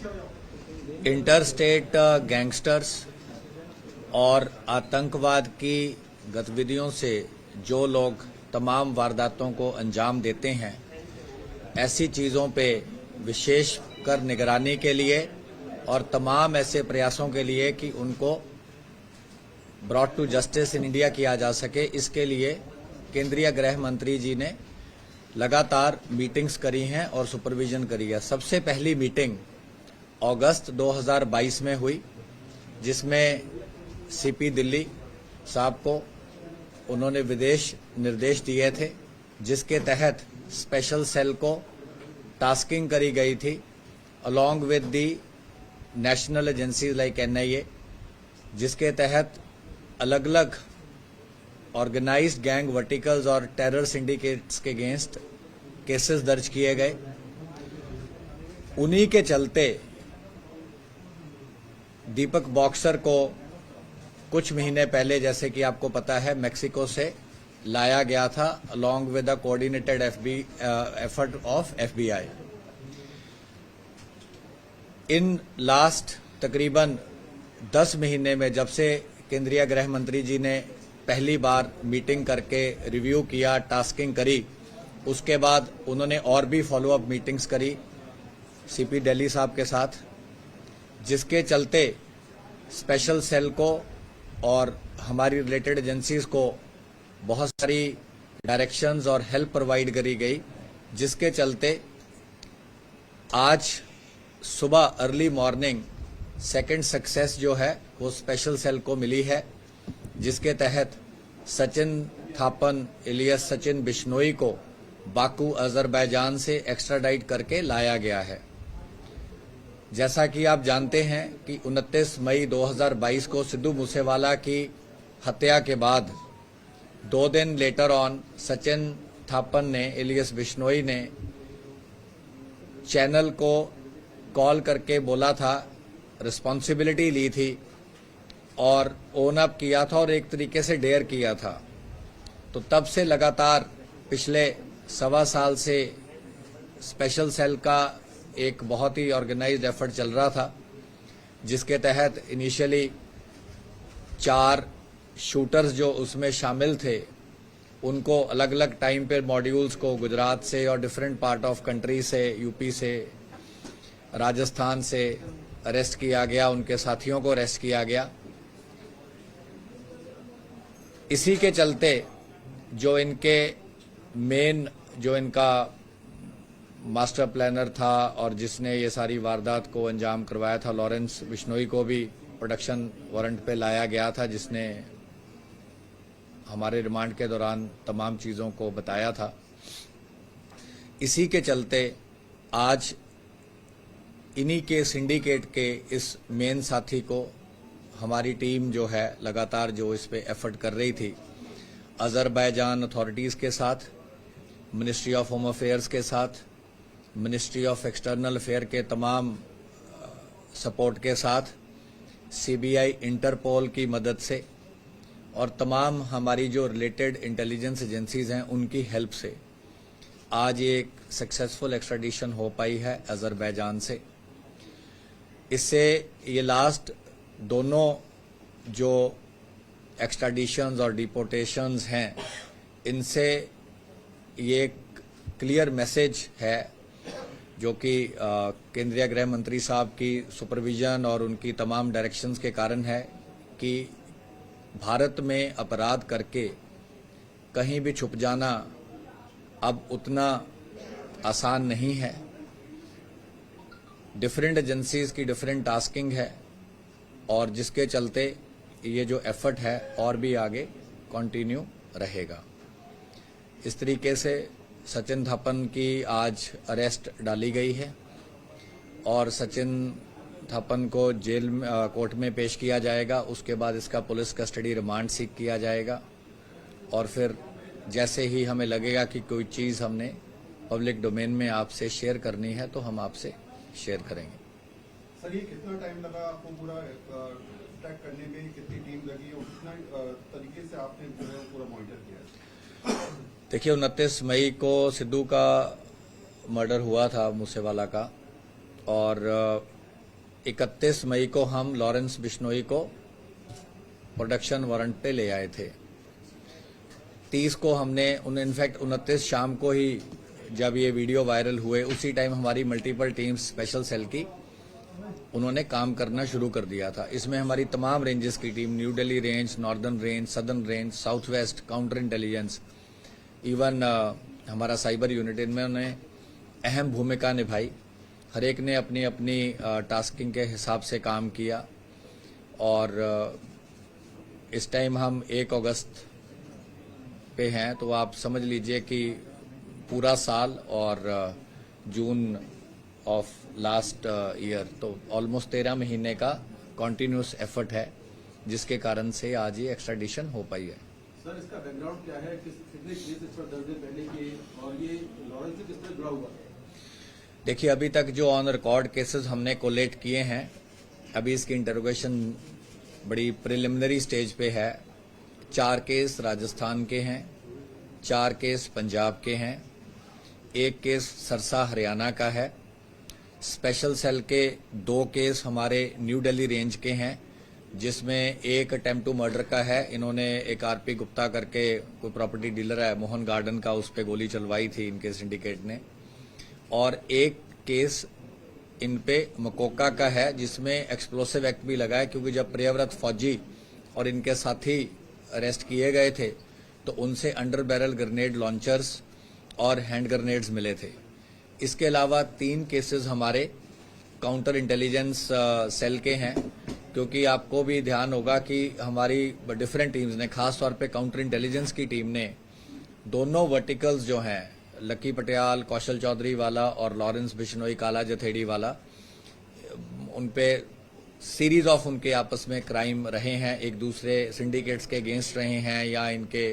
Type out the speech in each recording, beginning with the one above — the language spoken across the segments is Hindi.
इंटर स्टेट गैंगस्टर्स और आतंकवाद की गतिविधियों से जो लोग तमाम वारदातों को अंजाम देते हैं, ऐसी चीज़ों पे विशेष कर निगरानी के लिए और तमाम ऐसे प्रयासों के लिए कि उनको brought to justice in India किया जा सके, इसके लिए केंद्रीय गृह मंत्री जी ने लगातार मीटिंग्स करी हैं और सुपरविजन करी है। सबसे पहली मीटिंग अगस्त 2022 में हुई, जिसमें सीपी दिल्ली साहब को उन्होंने विदेश निर्देश दिए थे, जिसके तहत स्पेशल सेल को टास्किंग करी गई थी along with the national agencies like NIA, जिसके तहत अलग अलग ऑर्गेनाइज्ड गैंग वर्टिकल्स और टेरर सिंडिकेट्स के अगेंस्ट केसेस दर्ज किए गए। उन्हीं के चलते दीपक बॉक्सर को कुछ महीने पहले, जैसे कि आपको पता है, मेक्सिको से लाया गया था along with the coordinated effort of FBI. In last तकरीबन 10 महीने में, जब से केंद्रीय गृह मंत्री जी ने पहली बार मीटिंग करके रिव्यू किया, टास्किंग करी, उसके बाद उन्होंने और भी फॉलोअप मीटिंग्स करी सीपी दिल्ली साहब के साथ, जिसके चलते स्पेशल सेल को और हमारी रिलेटेड एजेंसीज को बहुत सारी डायरेक्शंस और हेल्प प्रोवाइड करी गई, जिसके चलते आज सुबह अर्ली मॉर्निंग सेकंड सक्सेस जो है वो स्पेशल सेल को मिली है, जिसके तहत सचिन थापन इलियस सचिन बिश्नोई को बाकू अजरबैजान से एक्स्ट्राडाइट करके लाया गया है। जैसा कि आप जानते हैं कि 29 मई 2022 को सिद्धू मूसेवाला की हत्या के बाद 2 दिन लेटर ऑन सचिन थापन ने, इलियस बिश्नोई ने, चैनल को कॉल करके बोला था, रिस्पॉन्सिबिलिटी ली थी और ओन अप किया था और एक तरीके से डेयर किया था। तो तब से लगातार पिछले 1.25 साल से स्पेशल सेल का एक बहुत ही ऑर्गेनाइज्ड एफर्ट चल रहा था, जिसके तहत इनिशियली 4 शूटर्स जो उसमें शामिल थे, उनको अलग अलग टाइम पे मॉड्यूल्स को गुजरात से और डिफरेंट पार्ट ऑफ कंट्री से, यूपी से, राजस्थान से अरेस्ट किया गया, उनके साथियों को अरेस्ट किया गया। इसी के चलते जो इनका मास्टर प्लानर था और जिसने ये सारी वारदात को अंजाम करवाया था, लॉरेंस बिश्नोई को भी प्रोडक्शन वारंट पे लाया गया था, जिसने हमारे रिमांड के दौरान तमाम चीज़ों को बताया था। इसी के चलते आज इन्हीं के सिंडिकेट के इस मेन साथी को हमारी टीम जो है लगातार जो इस पे एफर्ट कर रही थी, अजरबैजान अथॉरिटीज़ के साथ, मिनिस्ट्री ऑफ होम अफेयर्स के साथ, मिनिस्ट्री ऑफ एक्सटर्नल अफेयर के तमाम सपोर्ट के साथ, सीबीआई इंटरपोल की मदद से और तमाम हमारी जो रिलेटेड इंटेलिजेंस एजेंसीज हैं उनकी हेल्प से आज ये एक सक्सेसफुल एक्स्ट्राडिशन हो पाई है अजरबैजान से। इससे ये लास्ट दोनों जो एक्स्ट्राडिशंस और डिपोर्टेशंस हैं, इनसे ये एक क्लियर मैसेज है जो कि केंद्रीय गृह मंत्री साहब की सुपरविजन और उनकी तमाम डायरेक्शंस के कारण है कि भारत में अपराध करके कहीं भी छुप जाना अब उतना आसान नहीं है। डिफरेंट एजेंसीज की डिफरेंट टास्किंग है और जिसके चलते ये जो एफर्ट है और भी आगे कंटिन्यू रहेगा। इस तरीके से सचिन थापन की आज अरेस्ट डाली गई है और सचिन थापन को जेल में कोर्ट में पेश किया जाएगा। उसके बाद इसका पुलिस कस्टडी रिमांड सीख किया जाएगा और फिर जैसे ही हमें लगेगा कि कोई चीज़ हमने पब्लिक डोमेन में आपसे शेयर करनी है तो हम आपसे शेयर करेंगे। सर, ये कितना टाइम लगा आपको पूरा ट्रैक करने में, कितनी टीम लगी और कितना तरीके से आपने पूरा मॉनिटर किया? देखिए, 29 मई को सिद्धू का मर्डर हुआ था मूसेवाला का और 31 मई को हम लॉरेंस बिश्नोई को प्रोडक्शन वारंट पे ले आए थे। 30 को हमने इनफैक्ट 29 शाम को ही जब ये वीडियो वायरल हुए उसी टाइम हमारी मल्टीपल टीम्स स्पेशल सेल की उन्होंने काम करना शुरू कर दिया था। इसमें हमारी तमाम रेंजेस की team, new Delhi range, northern range, southern range, south west, counter intelligence, even हमारा साइबर यूनिट, इनमें उन्होंने अहम भूमिका निभाई। हर एक ने अपनी अपनी टास्किंग के हिसाब से काम किया और इस टाइम हम 1 अगस्त पे हैं, तो आप समझ लीजिए कि पूरा साल और जून ऑफ लास्ट ईयर, तो ऑलमोस्ट 13 महीने का कॉन्टिन्यूस एफर्ट है, जिसके कारण से आज ये एक्स्ट्राडिशन हो पाई है। सर, इसका बैकग्राउंड क्या है? कितने केस इस पर दर्ज है पहले के, और ये लॉरेंस से किस तरह जुड़ा हुआ है? देखिए, अभी तक जो ऑन रिकॉर्ड केसेस हमने कोलेक्ट किए हैं, अभी इसकी इंटरोगेशन बड़ी प्रिलिमिनरी स्टेज पे है। 4 केस राजस्थान के हैं, 4 केस पंजाब के हैं, 1 केस सरसा हरियाणा का है। स्पेशल सेल के 2 केस हमारे न्यू दिल्ली रेंज के हैं, जिसमें एक अटेम्प्ट टू मर्डर का है। इन्होंने एक आरपी गुप्ता करके कोई प्रॉपर्टी डीलर है मोहन गार्डन का, उस पर गोली चलवाई थी इनके सिंडिकेट ने। और एक केस इन पे मकोका का है, जिसमें एक्सप्लोसिव एक्ट भी लगा है, क्योंकि जब प्रियव्रत फौजी और इनके साथी अरेस्ट किए गए थे तो उनसे अंडर बैरल ग्रेनेड लॉन्चर्स और हैंड ग्रेनेड्स मिले थे। इसके अलावा 3 केसेस हमारे काउंटर इंटेलिजेंस सेल के हैं, क्योंकि आपको भी ध्यान होगा कि हमारी डिफरेंट टीम्स ने, खासतौर पे काउंटर इंटेलिजेंस की टीम ने, दोनों वर्टिकल्स जो हैं, लकी पटियाल, कौशल चौधरी वाला और लॉरेंस बिश्नोई काला जथेड़ी वाला, उन पे सीरीज ऑफ उनके आपस में क्राइम रहे हैं, एक दूसरे सिंडिकेट्स के अगेंस्ट रहे हैं, या इनके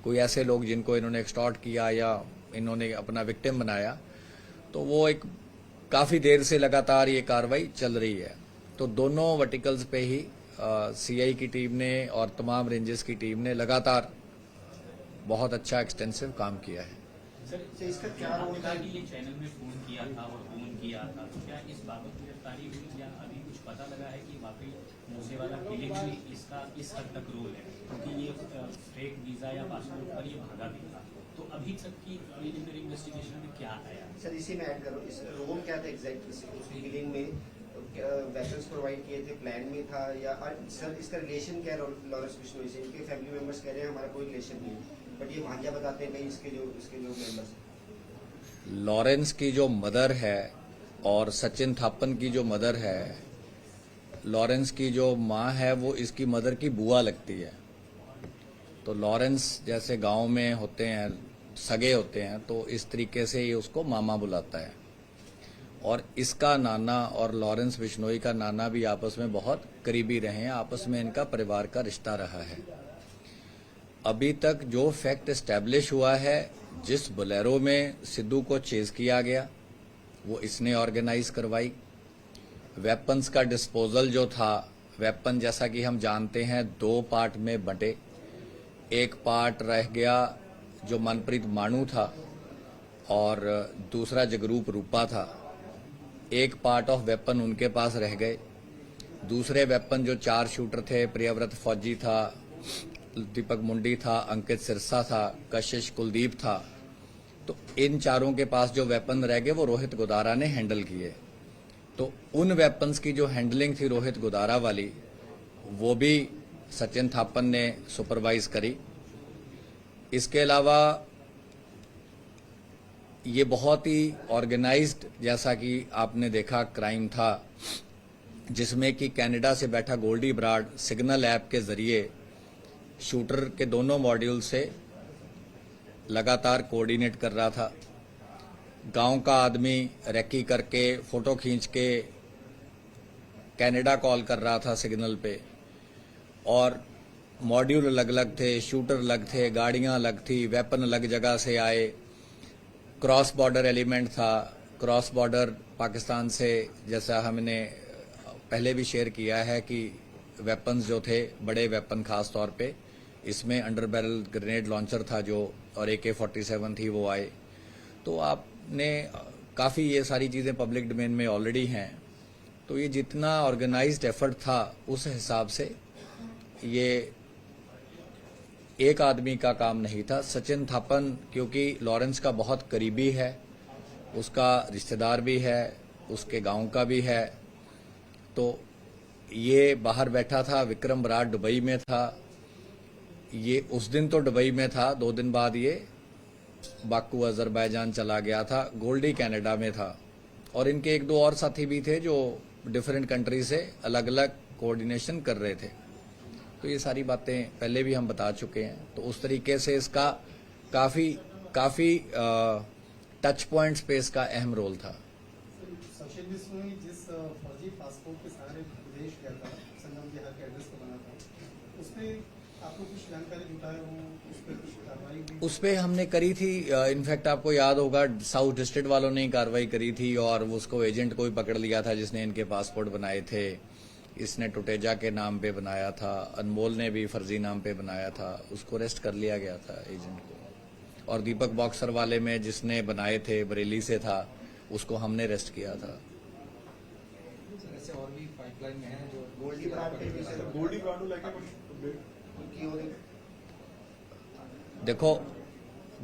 कोई ऐसे लोग जिनको इन्होंने एक्सटॉर्ट किया या इन्होंने अपना विक्टिम बनाया। तो वो एक काफी देर से लगातार ये कार्रवाई चल रही है। तो दोनों वर्टिकल्स पे ही सीआई की टीम ने और तमाम रेंजेस की टीम ने लगातार बहुत अच्छा एक्सटेंसिव काम किया है। सर, इसका क्या रोल था कि ये चैनल में फोन किया था और फोन किया था, तो क्या इस बाबत गिरफ्तारी हुई या अभी कुछ पता लगा है कि वाकई मूसेवाला किलिंग में इसका इस हद तक रोल है? क्योंकि ये फेक वीजा या पासपोर्ट पर ये भागा भी था, तो अभी तक की प्रिलिमिनरी इन्वेस्टिगेशन में क्या आया? सर, इसी में ऐड करो, इस रोल क्या था एग्जैक्ट उसकी किलिंग में? वेपन्स प्रोवाइड किए थे, प्लान में था, या सर इसका रिलेशन क्या है लॉरेंस बिश्नोई से? इनके फैमिली मेंबर्स कह रहे हैं हमारा कोई रिलेशन नहीं है, बट ये भांजा बताते हैं कहीं इसके जो मेंबर्स। लॉरेंस की जो मदर है और सचिन थापन की जो मदर है, लॉरेंस की जो माँ है वो इसकी मदर की बुआ लगती है। तो लॉरेंस जैसे गांव में होते हैं, सगे होते हैं, तो इस तरीके से ये उसको मामा बुलाता है। और इसका नाना और लॉरेंस बिश्नोई का नाना भी आपस में बहुत करीबी रहे हैं, आपस में इनका परिवार का रिश्ता रहा है। अभी तक जो फैक्ट एस्टैब्लिश हुआ है, जिस बोलेरो में सिद्धू को चेज किया गया वो इसने ऑर्गेनाइज करवाई। वेपन्स का डिस्पोजल जो था, वेपन जैसा कि हम जानते हैं 2 पार्ट में बंटे। एक पार्ट रह गया जो मनप्रीत मानू था और दूसरा जगरूप रूपा था। एक पार्ट ऑफ वेपन उनके पास रह गए। दूसरे वेपन जो 4 शूटर थे, प्रियव्रत फौजी था, दीपक मुंडी था, अंकित सिरसा था, कशिश कुलदीप था, तो इन चारों के पास जो वेपन रह गए वो रोहित गोदारा ने हैंडल किए। तो उन वेपन्स की जो हैंडलिंग थी रोहित गोदारा वाली, वो भी सचिन थापन ने सुपरवाइज करी। इसके अलावा ये बहुत ही ऑर्गेनाइज्ड, जैसा कि आपने देखा, क्राइम था, जिसमें कि कनाडा से बैठा गोल्डी ब्राड सिग्नल ऐप के जरिए शूटर के दोनों मॉड्यूल से लगातार कोऑर्डिनेट कर रहा था। गांव का आदमी रेकी करके फोटो खींच के कनाडा कॉल कर रहा था सिग्नल पे, और मॉड्यूल अलग अलग थे, शूटर अलग थे, गाड़ियां अलग थी, वेपन अलग जगह से आए। क्रॉस बॉर्डर एलिमेंट था, क्रॉस बॉर्डर पाकिस्तान से, जैसा हमने पहले भी शेयर किया है कि वेपन्स जो थे, बड़े वेपन खास तौर पे, इसमें अंडर बैरल ग्रेनेड लॉन्चर था जो, और AK-47 थी, वो आए। तो आपने काफ़ी ये सारी चीज़ें पब्लिक डोमेन में ऑलरेडी हैं। तो ये जितना ऑर्गेनाइज्ड एफर्ट था उस हिसाब से ये एक आदमी का काम नहीं था। सचिन थापन क्योंकि लॉरेंस का बहुत करीबी है, उसका रिश्तेदार भी है, उसके गांव का भी है, तो ये बाहर बैठा था। विक्रम बराड़ दुबई में था, ये उस दिन तो दुबई में था, 2 दिन बाद ये बाकू अजरबैजान चला गया था। गोल्डी कनाडा में था और इनके 1-2 और साथी भी थे जो डिफरेंट कंट्री से अलग अलग कोऑर्डिनेशन कर रहे थे। तो ये सारी बातें पहले भी हम बता चुके हैं। तो उस तरीके से इसका काफी टच पॉइंट्स पे इसका अहम रोल था। सचिन बिश्नोई जिस फर्जी पासपोर्ट के सहारे विदेश गया था, संगम बिहार के एड्रेस पर बना था, उसमें आपको कुछ जानकारी जुटाए हो, उस पर कुछ कार्रवाई हुई? उस पे हमने करी थी। इनफैक्ट आपको याद होगा साउथ डिस्ट्रिक्ट वालों ने ही कार्रवाई करी थी और उसको एजेंट को भी पकड़ लिया था जिसने इनके पासपोर्ट बनाए थे। इसने टुटेजा के नाम पे बनाया था, अनमोल ने भी फर्जी नाम पे बनाया था, उसको अरेस्ट कर लिया गया था एजेंट को। और दीपक बॉक्सर वाले में जिसने बनाए थे, बरेली से था, उसको हमने अरेस्ट किया था। ऐसे और भी पाइपलाइन में हैं जो गोल्डी बराड़ पे भी सर गोल्डी बराड़ को लेकर कुछ की हो रही? देखो,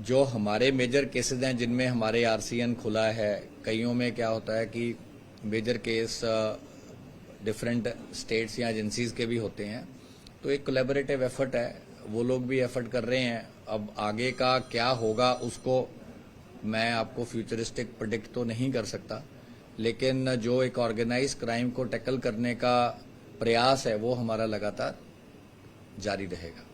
जो हमारे मेजर केसेस हैं जिनमें हमारे आरसीएन खुला है, कईयों में क्या होता है कि मेजर केस डिफरेंट स्टेट्स या एजेंसीज के भी होते हैं, तो एक कोलैबोरेटिव एफर्ट है, वो लोग भी एफर्ट कर रहे हैं। अब आगे का क्या होगा उसको मैं आपको फ्यूचरिस्टिक प्रेडिक्ट तो नहीं कर सकता, लेकिन जो एक ऑर्गेनाइज क्राइम को टैकल करने का प्रयास है वो हमारा लगातार जारी रहेगा।